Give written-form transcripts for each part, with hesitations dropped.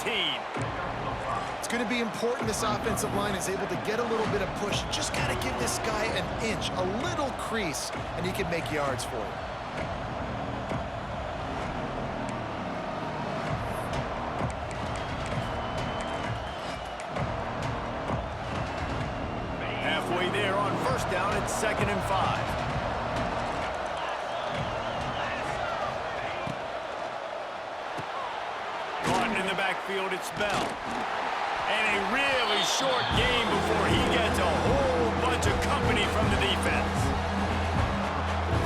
13. It's going to be important this offensive line is able to get a little bit of push. Just got to give this guy an inch, a little crease, and he can make yards for you. Halfway there on first down, it's 2nd and 5. In the backfield, it's Bell. And a really short game before he gets a whole bunch of company from the defense.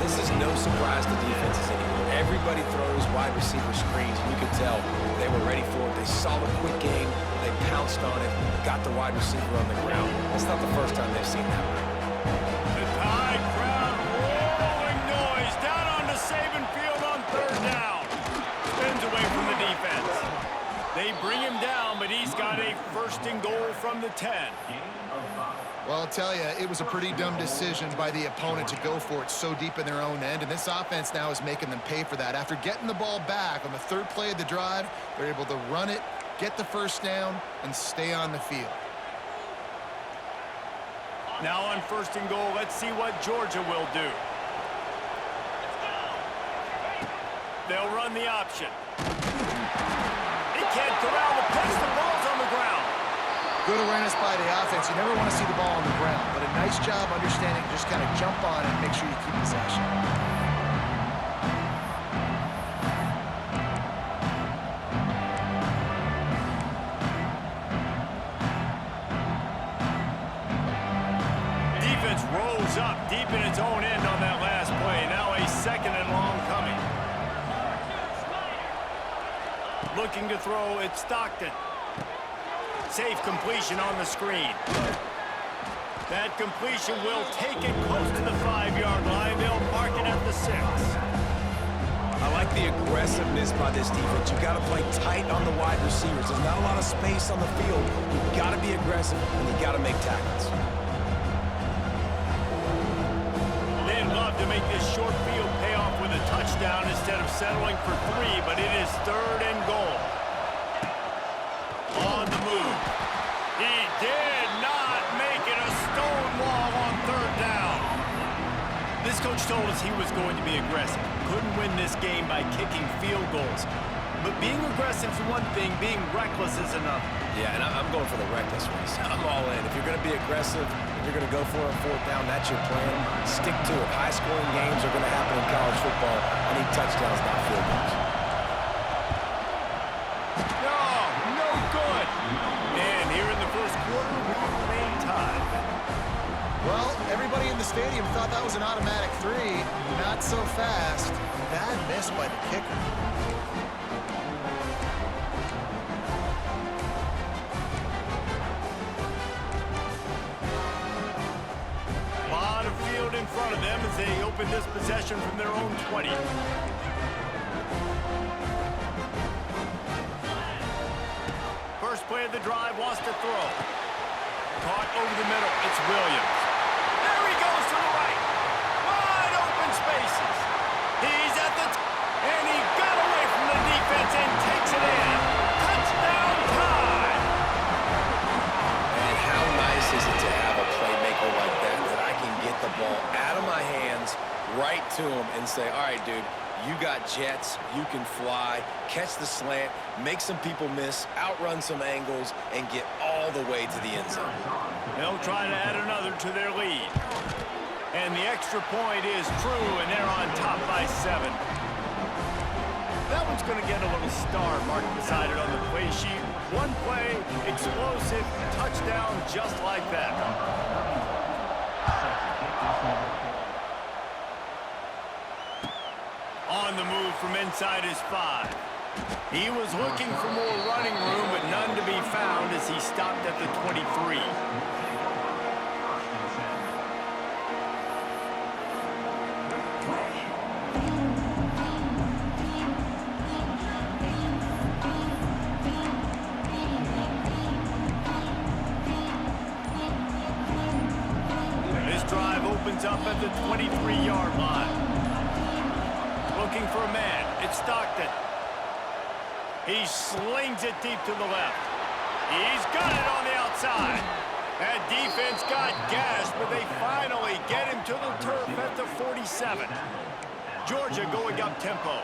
This is no surprise to defenses anymore. Everybody throws wide receiver screens, and you could tell they were ready for it. They saw the quick game, they pounced on it, got the wide receiver on the ground. That's not the first time they've seen that. The Tide crowd rolling noise down onto Saban Field on 3rd down. Spins away from the defense. They bring him down, but he's got a 1st and goal from the 10. Well, I'll tell you, it was a pretty dumb decision by the opponent to go for it so deep in their own end, and this offense now is making them pay for that. After getting the ball back on the 3rd play of the drive, they're able to run it, get the 1st down, and stay on the field. Now on 1st and goal, let's see what Georgia will do. They'll run the option. He can't corral the pass. The ball's on the ground. Good awareness by the offense. You never want to see the ball on the ground, but a nice job understanding to just kind of jump on it and make sure you keep possession. Defense rolls up deep in its own end on that last play. Now a 2nd and long coming. Looking to throw, it's Stockton. Safe completion on the screen. That completion will take it close to the 5-yard line. They'll mark it at the 6. I like the aggressiveness by this defense. You got to play tight on the wide receivers. There's not a lot of space on the field. You got to be aggressive, and you got to make tackles. They'd love to make this short field pay off with a touchdown instead of settling for 3, but it is 3rd and goal. On the move. He did not make it a stone wall on 3rd down. This coach told us he was going to be aggressive. Couldn't win this game by kicking field goals. But being aggressive is one thing, being reckless is another. Yeah, and I'm going for the reckless ones. I'm all in. If you're going to be aggressive, if you're going to go for it on 4th down, that's your plan. Stick to it. High-scoring games are going to happen in college football. I need touchdowns, not field goals. No good. And here in the 1st quarter, we remain tied. Well, everybody in the stadium thought that was an automatic 3. Not so fast. Bad miss by the kicker. In front of them as they open this possession from their own 20. First play of the drive, wants to throw. Caught over the middle, it's Williams. There he goes to the right. Wide open spaces. He's at the and he got away from the defense and takes it in. Touchdown time. And how nice is it to have a playmaker like that get the ball out of my hands, right to him, and say, all right, dude, you got jets, you can fly, catch the slant, make some people miss, outrun some angles, and get all the way to the end zone. They'll try to add another to their lead. And the extra point is true, and they're on top by 7. That one's going to get a little star marked beside it on the play sheet. One play, explosive, touchdown just like that. On the move from inside his 5. He was looking for more running room, but none to be found as he stopped at the 23. This drive opens up at the 23-yard line. Looking for a man. It's Stockton. He slings it deep to the left. He's got it on the outside. That defense got gashed, but they finally get him to the turf at the 47. Georgia going up tempo.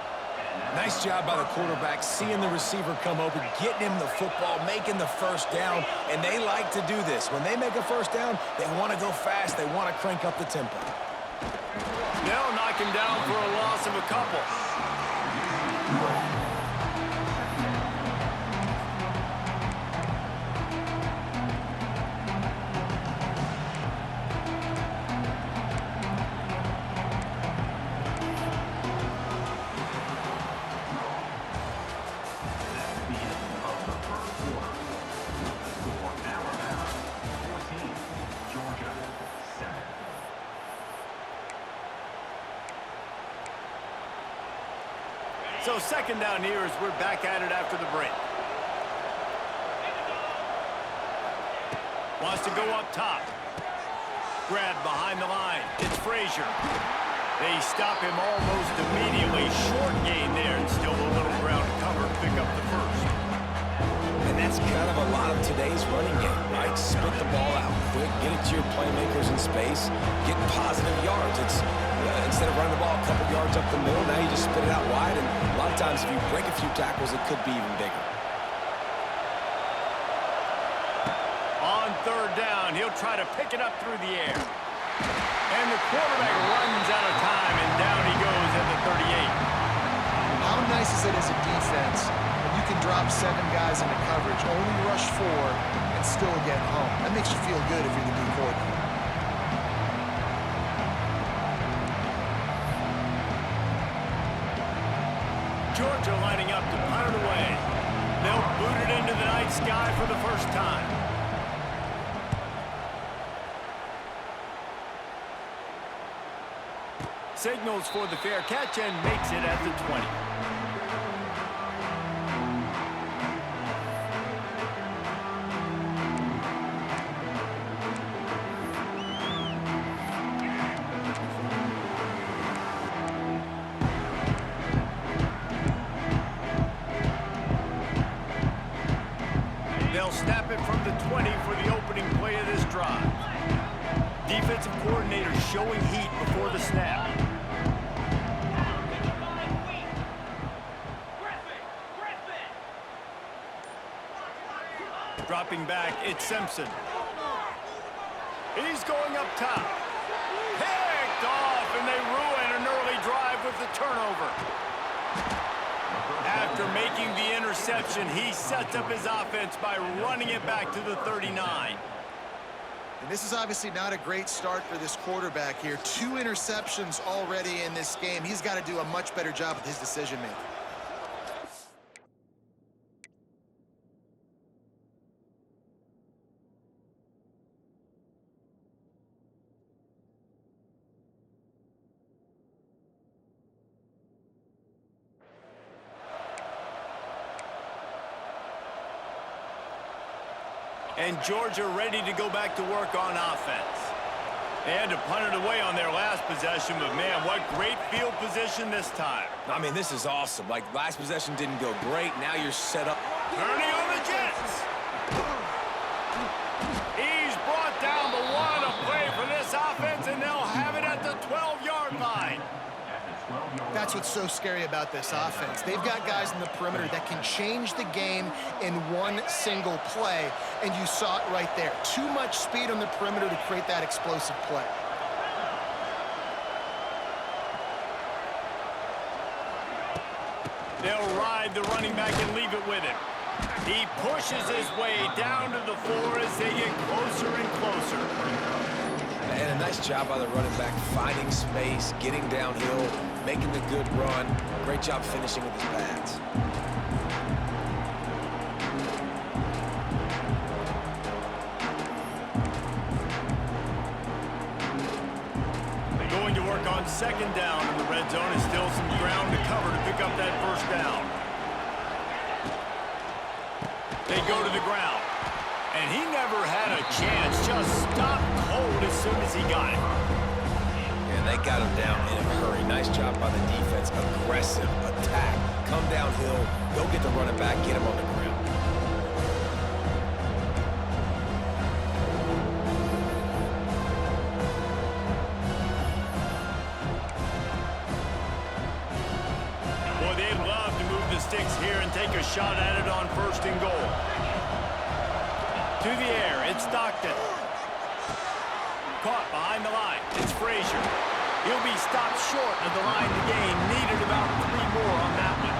Nice job by the quarterback, seeing the receiver come open, getting him the football, making the first down, and they like to do this. When they make a first down, they want to go fast. They want to crank up the tempo. They'll knock him down for a loss of a couple. So second down here as we're back at it after the break. Wants to go up top. Grab behind the line. It's Frazier. They stop him almost immediately. Short gain there and still a little ground cover to pick up the first. And that's kind of a lot of today's running game, right? Spit the ball out quick, get it to your playmakers in space, get positive yards. It's instead of running the ball a couple yards up the middle, now you just spit it out wide, and a lot of times if you break a few tackles, it could be even bigger. On third down, he'll try to pick it up through the air. And the quarterback runs out of time, and down he goes at the 38. How nice is it as a defense when you can drop 7 guys into coverage, only rush 4, and still get home? That makes you feel good if you're the D coordinator. Georgia lining up to punt it away. They'll boot it into the night sky for the first time. Signals for the fair catch and makes it at the 20. They'll snap it from the 20 for the opening play of this drive. Defensive coordinator showing heat before the snap. Dropping back, it's Simpson. He's going up top. Picked off, and they ruin an early drive with the turnover. After making the interception, he sets up his offense by running it back to the 39. And this is obviously not a great start for this quarterback here. 2 interceptions already in this game. He's got to do a much better job with his decision-making. And Georgia ready to go back to work on offense. They had to punt it away on their last possession, but man, what great field position this time. I mean, this is awesome. Like, last possession didn't go great. Now you're set up. Turning on the Jets. He's brought down, but what a play for this offense, and they'll have it at the 12-yard line. That's what's so scary about this offense. They've got guys in the perimeter that can change the game in one single play, and you saw it right there. Too much speed on the perimeter to create that explosive play. They'll ride the running back and leave it with him. He pushes his way down to the floor as they get closer and closer. And a nice job by the running back, finding space, getting downhill, making the good run. Great job finishing with his pads. Going to work on second down in the red zone. Is still some ground to cover to pick up that first down. They go to the ground. And he never had a chance. Just stopped cold as soon as he got it. And they got him down in a hurry. Nice job by the defense. Aggressive attack. come downhill, go get the running back, get him on the ground. Boy, they'd love to move the sticks here and take a shot at it on 1st and goal. To the air, it's Stockton. Caught behind the line, it's Frazier. He'll be stopped short of the line to gain. Needed about 3 more on that one.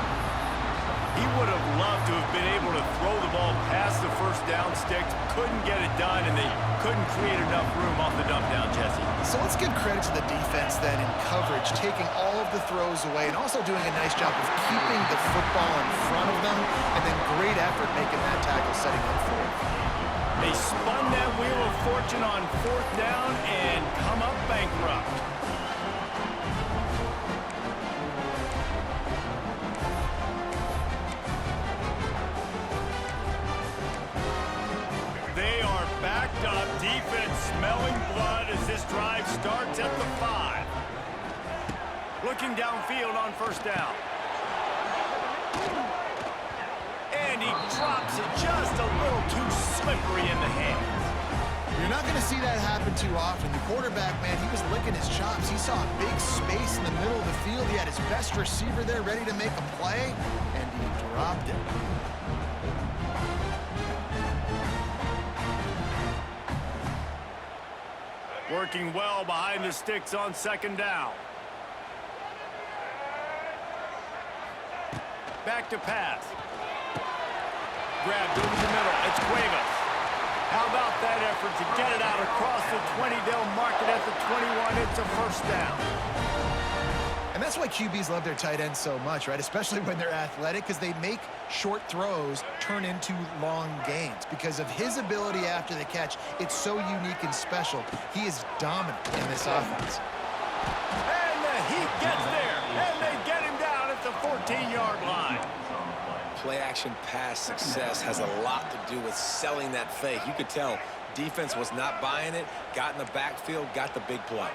He would have loved to have been able to throw the ball past the 1st down sticks. Couldn't get it done, and they couldn't create enough room off the dump down, Jesse. So let's give credit to the defense then in coverage, taking all of the throws away and also doing a nice job of keeping the football in front of them, and then great effort making that tackle, setting up for it. They spun that wheel of fortune on 4th down and come up bankrupt. They are backed up, defense smelling blood as this drive starts at the 5. Looking downfield on 1st down. And he drops it just a little too slippery in the hands. You're not going to see that happen too often. The quarterback, man, he was licking his chops. He saw a big space in the middle of the field. He had his best receiver there ready to make a play, and he dropped it. Working well behind the sticks on 2nd down. Back to pass. Grabbed over the middle. It's Cuevas. How about that effort to get it out across the 20? They'll mark it at the 21. It's a 1st down. And that's why QBs love their tight ends so much, right? Especially when they're athletic, because they make short throws turn into long gains. Because of his ability after the catch, it's so unique and special. He is dominant in this offense. And the Heat gets there, and they get him down at the 14-yard line. Play-action pass success has a lot to do with selling that fake. You could tell defense was not buying it, got in the backfield, got the big play.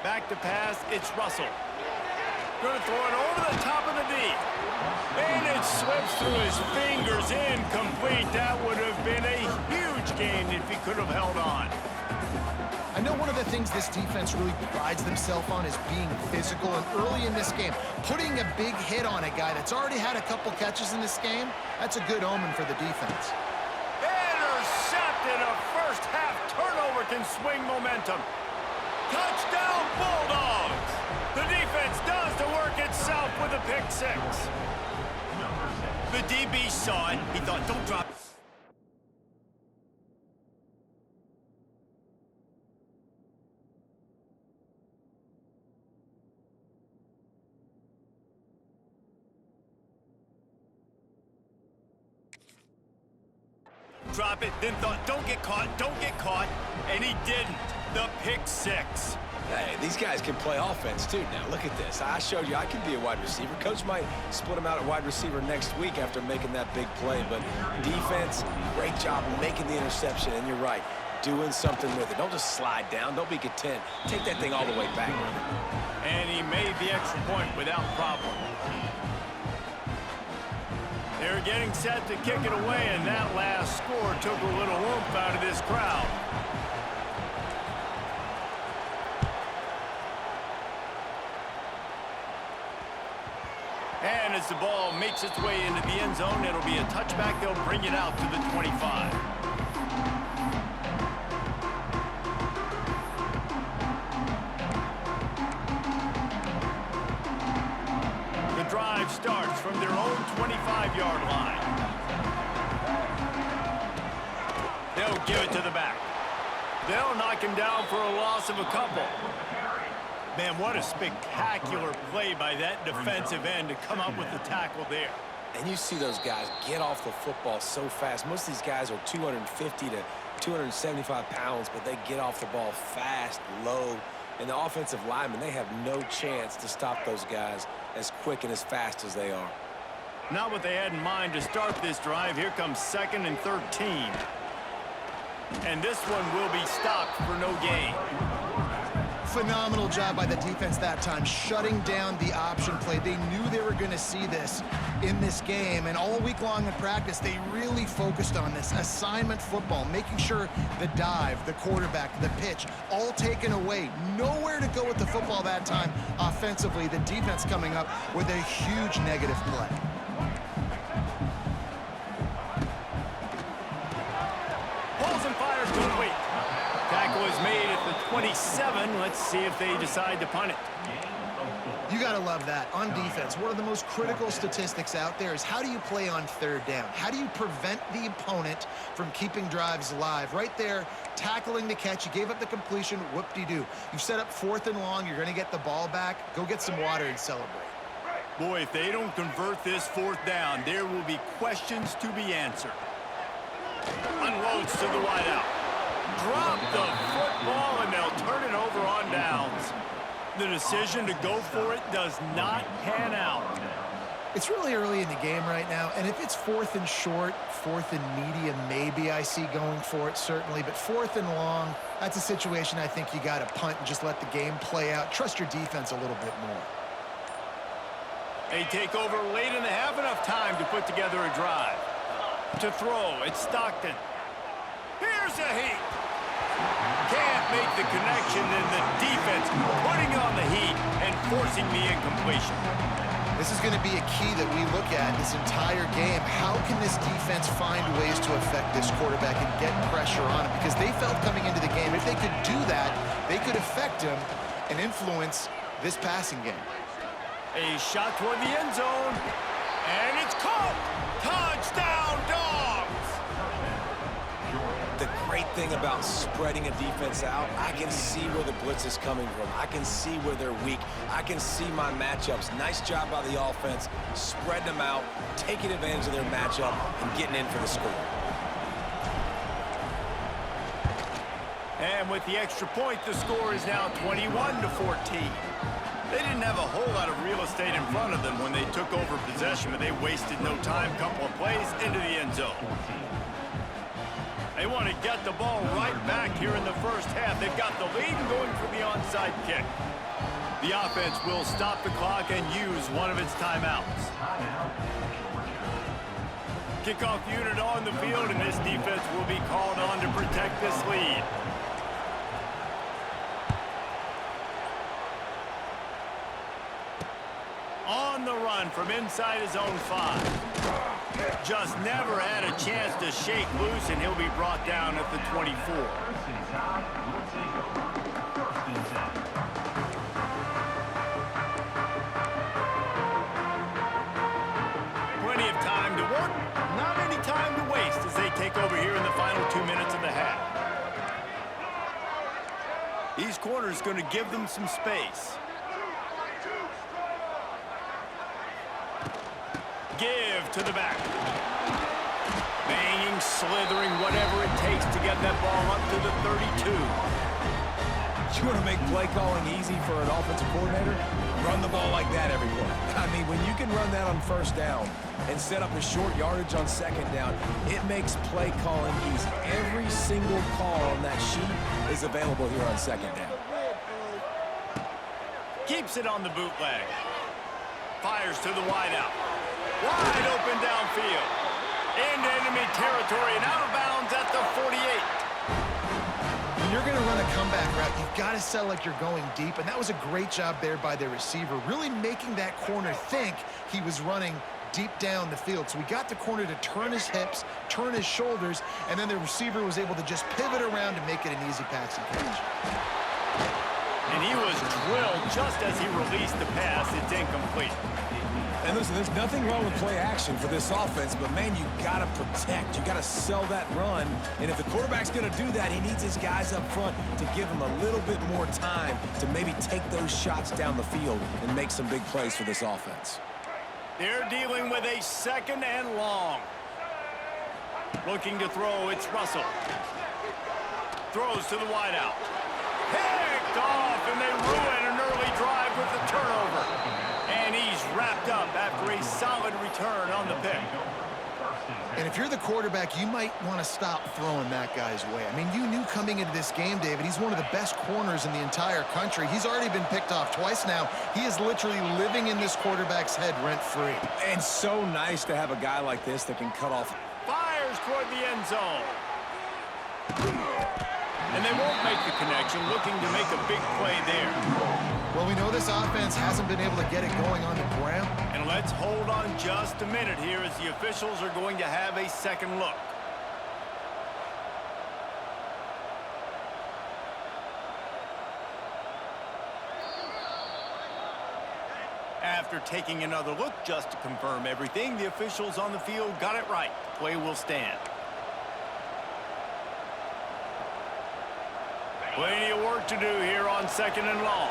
Back to pass, it's Russell. Going to throw it over the top of the D. And it slips through his fingers, incomplete. That would have been a huge gain if he could have held on. I know one of the things this defense really prides themselves on is being physical, and early in this game, putting a big hit on a guy that's already had a couple catches in this game, that's a good omen for the defense. Intercepted. A first-half turnover can swing momentum. Touchdown, Bulldogs! The defense does the work itself with a pick 6. The DB saw it. He thought, don't drop it. Drop it, then thought, don't get caught, and he didn't. The pick 6. Hey, these guys can play offense, too. Now, look at this. I showed you I can be a wide receiver. Coach might split him out at wide receiver next week after making that big play. But defense, great job making the interception. And you're right, doing something with it. Don't just slide down. Don't be content. Take that thing all the way back. And he made the extra point without problem. They're getting set to kick it away, and that last score took a little oomph out of this crowd. And as the ball makes its way into the end zone, it'll be a touchback. They'll bring it out to the 25. The drive starts from their own 25-yard line. They'll give it to the back. They'll knock him down for a loss of a couple. Man, what a spectacular play by that defensive end to come up with the tackle there. And you see those guys get off the football so fast. Most of these guys are 250 to 275 pounds, but they get off the ball fast, low. And the offensive linemen, they have no chance to stop those guys as quick and as fast as they are. Not what they had in mind to start this drive. Here comes 2nd and 13. And this one will be stopped for no gain. Phenomenal job by the defense that time, shutting down the option play. They knew they were going to see this in this game, and all week long in practice, they really focused on this assignment football, making sure the dive, the quarterback, the pitch, all taken away. Nowhere to go with the football that time offensively. The defense coming up with a huge negative play. Pulls and fires complete. Tackle is made at the 27. Let's see if they decide to punt it. You got to love that. On defense, one of the most critical statistics out there is how do you play on third down? How do you prevent the opponent from keeping drives alive? Right there, tackling the catch. You gave up the completion. Whoop-de-doo. You've set up 4th and long. You're going to get the ball back. Go get some water and celebrate. Boy, if they don't convert this 4th down, there will be questions to be answered. Unloads to the wideout. Drop the football, and they'll turn it over on downs. The decision to go for it does not pan out. It's really early in the game right now, and if it's 4th and short, 4th and medium, maybe I see going for it, certainly. But 4th and long, that's a situation I think you got to punt and just let the game play out. Trust your defense a little bit more. They take over late in the half, enough time to put together a drive. To throw, it's Stockton. Here's a heat. Can't make the connection, and the defense putting on the heat and forcing the incompletion. This is going to be a key that we look at this entire game. How can this defense find ways to affect this quarterback and get pressure on him? Because they felt coming into the game, if they could do that, they could affect him and influence this passing game. A shot toward the end zone, and it's caught. Touchdown, Dogs! The great thing about spreading a defense out, I can see where the blitz is coming from. I can see where they're weak. I can see my matchups. Nice job by the offense, spreading them out, taking advantage of their matchup, and getting in for the score. And with the extra point, the score is now 21-14. They didn't have a whole lot of real estate in front of them when they took over possession, but they wasted no time. Couple of plays into the end zone. They want to get the ball right back here in the first half. They've got the lead and going for the onside kick. The offense will stop the clock and use one of its timeouts. Kickoff unit on the field, and this defense will be called on to protect this lead. On the run from inside his own 5. Just never had a chance to shake loose, and he'll be brought down at the 24. Plenty of time to work, not any time to waste as they take over here in the final 2 minutes of the half. These corners going to give them some space. Give to the back. Banging, slithering, whatever it takes to get that ball up to the 32. You want to make play calling easy for an offensive coordinator? Run the ball like that every play. I mean, when you can run that on 1st down and set up a short yardage on 2nd down, it makes play calling easy. Every single call on that sheet is available here on 2nd down. Keeps it on the bootleg. Fires to the wideout. Wide open downfield. Into enemy territory and out of bounds at the 48. When you're going to run a comeback route, you've got to sell like you're going deep, and that was a great job there by the receiver, really making that corner think he was running deep down the field. So we got the corner to turn his hips, turn his shoulders, and then the receiver was able to just pivot around and make it an easy passing catch. And he was drilled just as he released the pass. It's incomplete. And listen, there's nothing wrong with play action for this offense, but man, you gotta protect. You gotta sell that run. And if the quarterback's gonna do that, he needs his guys up front to give him a little bit more time to maybe take those shots down the field and make some big plays for this offense. They're dealing with a 2nd and long. Looking to throw, it's Russell. Throws to the wideout. Picked off, and they ruin an early drive with the turnover. And he's wrapped up after a solid return on the pick. And if you're the quarterback, you might want to stop throwing that guy's way. I mean, you knew coming into this game, David, he's one of the best corners in the entire country. He's already been picked off twice now. He is literally living in this quarterback's head rent-free. And so nice to have a guy like this that can cut off. Fires toward the end zone. And they won't make the connection, looking to make a big play there. Well, we know this offense hasn't been able to get it going on the ground. And let's hold on just a minute here as the officials are going to have a second look. After taking another look just to confirm everything, the officials on the field got it right. Play will stand. Plenty of work to do here on 2nd and long.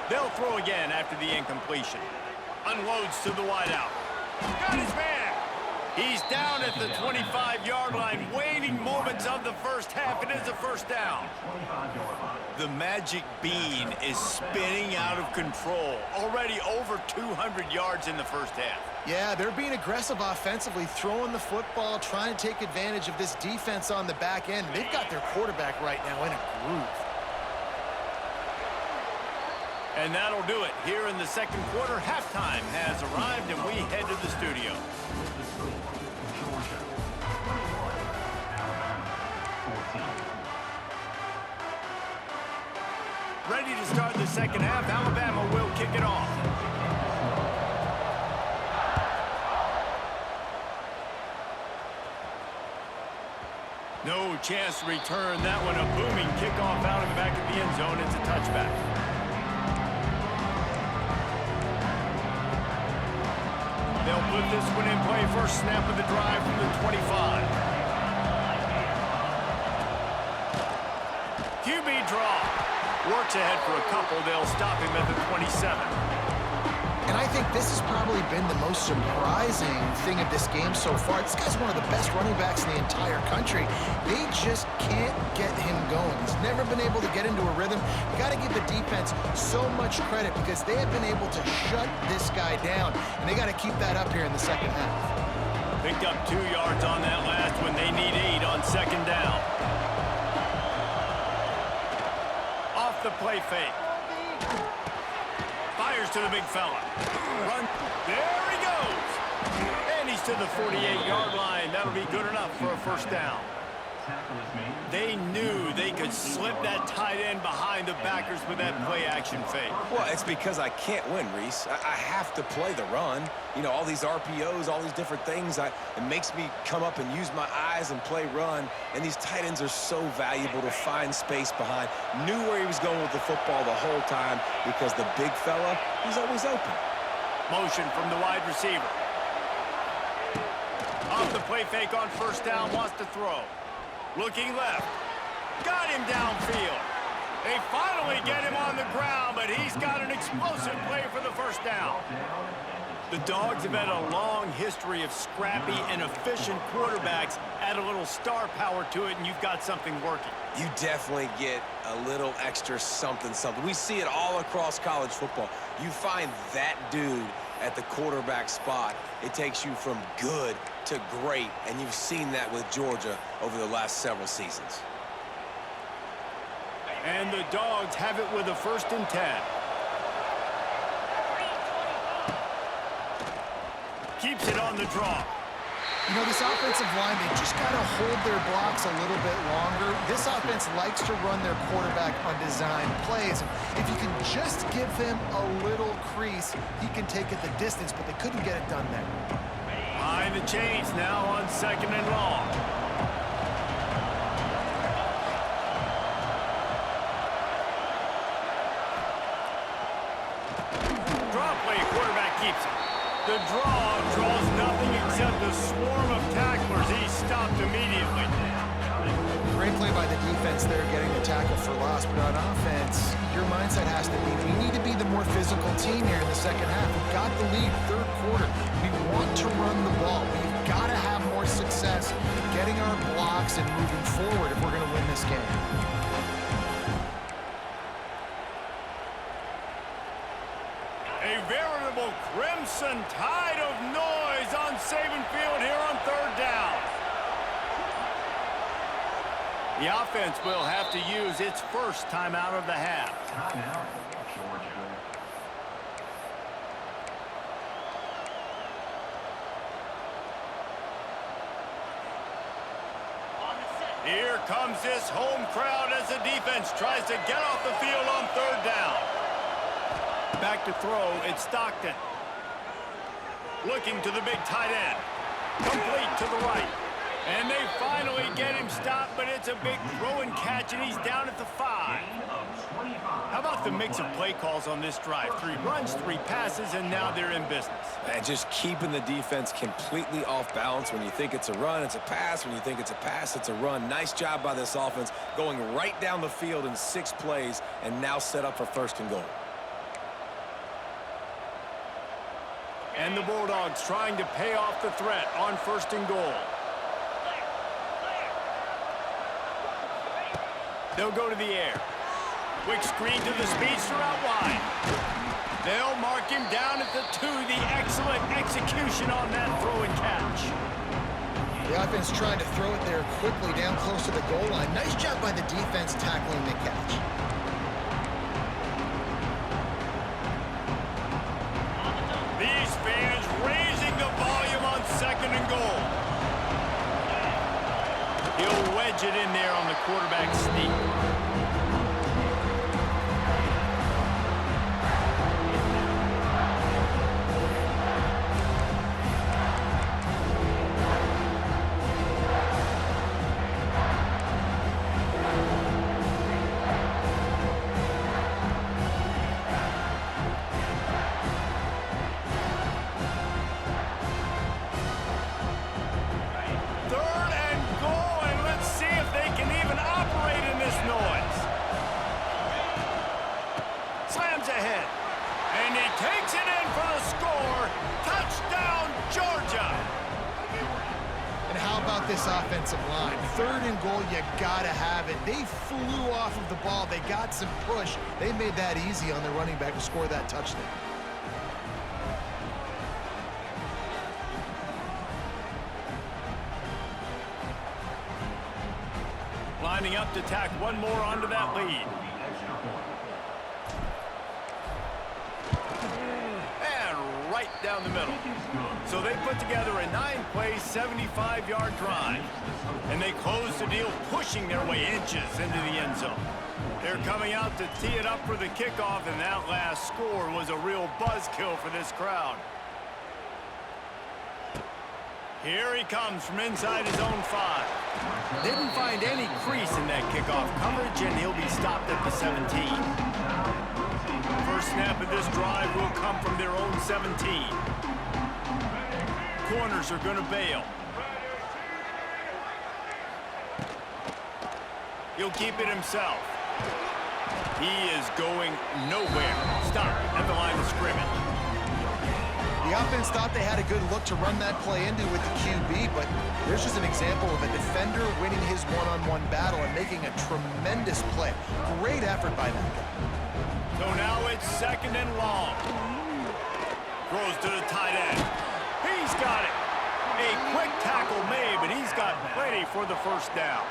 They'll throw again after the incompletion. Unloads to the wideout. Got his man. He's down at the 25-yard line. Waning moments of the first half. It is a first down. The magic bean is spinning out of control. Already over 200 yards in the first half. Yeah, they're being aggressive offensively, throwing the football, trying to take advantage of this defense on the back end. They've got their quarterback right now in a groove. And that'll do it here in the second quarter. Halftime has arrived, and we head to the studio. Ready to start the second half. Alabama will kick it off. No chance to return that one. A booming kickoff out of the back of the end zone. It's a touchback. They'll put this one in play. First snap of the drive from the 25. QB draw. Works ahead for a couple. They'll stop him at the 27. And I think this has probably been the most surprising thing of this game so far. This guy's one of the best running backs in the entire country. They just can't get him going. He's never been able to get into a rhythm. You got to give the defense so much credit because they have been able to shut this guy down, and they got to keep that up here in the second half. Picked up 2 yards on that last one. They need 8 on second down. Off the play fake. Fires to the big fella. Run. There he goes. And he's to the 48-yard line. That'll be good enough for a first down. They knew they could slip that tight end behind the backers with that play-action fake. Well, it's because I can't win, Reese. I have to play the run. You know, all these RPOs, all these different things. It makes me come up and use my eyes and play run. And these tight ends are so valuable to find space behind. Knew where he was going with the football the whole time because the big fella, he's always open. Motion from the wide receiver. Off the play fake on first down, wants to throw. Looking left. Got him downfield. They finally get him on the ground, but he's got an explosive play for the first down. The Dogs have had a long history of scrappy and efficient quarterbacks. Add a little star power to it, and you've got something working. You definitely get a little extra something. We see it all across college football. You find that dude at the quarterback spot, it takes you from good to great, and you've seen that with Georgia over the last several seasons. And the Dogs have it with a 1st and 10. Keeps it on the draw. You know, this offensive line, they just got to hold their blocks a little bit longer. This offense likes to run their quarterback on design plays. If you can just give him a little crease, he can take it the distance, but they couldn't get it done there. Behind the chains now on 2nd and long. Draw play, quarterback keeps it. The draw draws nothing except a swarm of tacklers. He's stopped immediately. Great play by the defense there, getting the tackle for loss. But on offense, your mindset has to be, we need to be the more physical team here in the second half. We've got the lead, 3rd quarter. We want to run the ball. We've got to have more success getting our blocks and moving forward if we're going to win this game. veritable crimson tide of noise on Saban Field here on third down. The offense will have to use its first timeout of the half. Timeout, Georgia. Here comes this home crowd as the defense tries to get off the field on third down. Back to throw, it's Stockton. Looking to the big tight end. Complete to the right. And they finally get him stopped, but it's a big throw and catch, and he's down at the 5. How about the mix of play calls on this drive? 3 runs, 3 passes, and now they're in business. And just keeping the defense completely off balance. When you think it's a run, it's a pass. When you think it's a pass, it's a run. Nice job by this offense going right down the field in 6 plays and now set up for first and goal. And the Bulldogs trying to pay off the threat on first and goal. They'll go to the air. Quick screen to the speedster out wide. They'll mark him down at the 2. The excellent execution on that throw and catch. The offense trying to throw it there quickly down close to the goal line. Nice job by the defense tackling the catch. These fans raising the volume on second and goal. He'll wedge it in there on the quarterback's sneak. This offensive line. Third and goal, you gotta have it. They flew off of the ball. They got some push. They made that easy on their running back to score that touchdown. Lining up to tack one more onto that lead. And right down the middle. So they put together a 9-play, 75-yard drive. And they close the deal, pushing their way inches into the end zone. They're coming out to tee it up for the kickoff, and that last score was a real buzzkill for this crowd. Here he comes from inside his own 5. Didn't find any crease in that kickoff coverage, and he'll be stopped at the 17. First snap of this drive will come from their own 17. Corners are going to bail. He'll keep it himself. He is going nowhere. Stop at the line of scrimmage. The offense thought they had a good look to run that play into with the QB, but there's just an example of a defender winning his one-on-one battle and making a tremendous play. Great effort by that guy. So now it's second and long. Throws to the tight end. He's got it. A quick tackle made, but he's got plenty for the first down.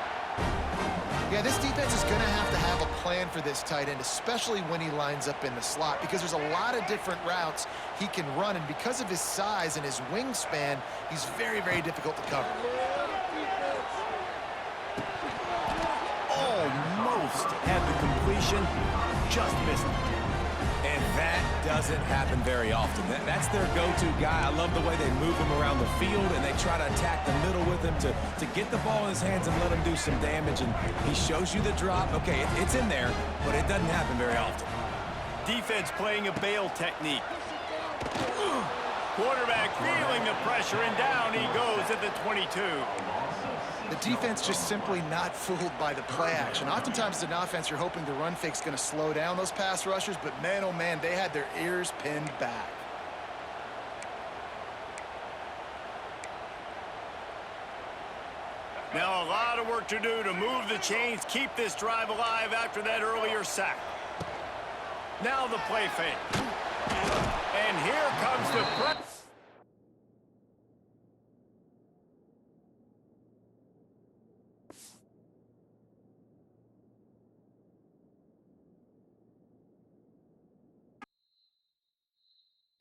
Yeah, this defense is going to have a plan for this tight end, especially when he lines up in the slot, because there's a lot of different routes he can run, and because of his size and his wingspan, he's very, very difficult to cover. Almost had the completion, just missed it. And that doesn't happen very often. That's their go-to guy. I love the way they move him around the field, and they try to attack the middle with him to get the ball in his hands and let him do some damage. And he shows you the drop. Okay, it's in there, but it doesn't happen very often. Defense playing a bail technique. Quarterback feeling the pressure, and down he goes at the 22. The defense just simply not fooled by the play action. Oftentimes, as an offense, you're hoping the run fake's going to slow down those pass rushers, but man, oh man, they had their ears pinned back. Now a lot of work to do to move the chains, keep this drive alive after that earlier sack. Now the play fake. And here comes the press.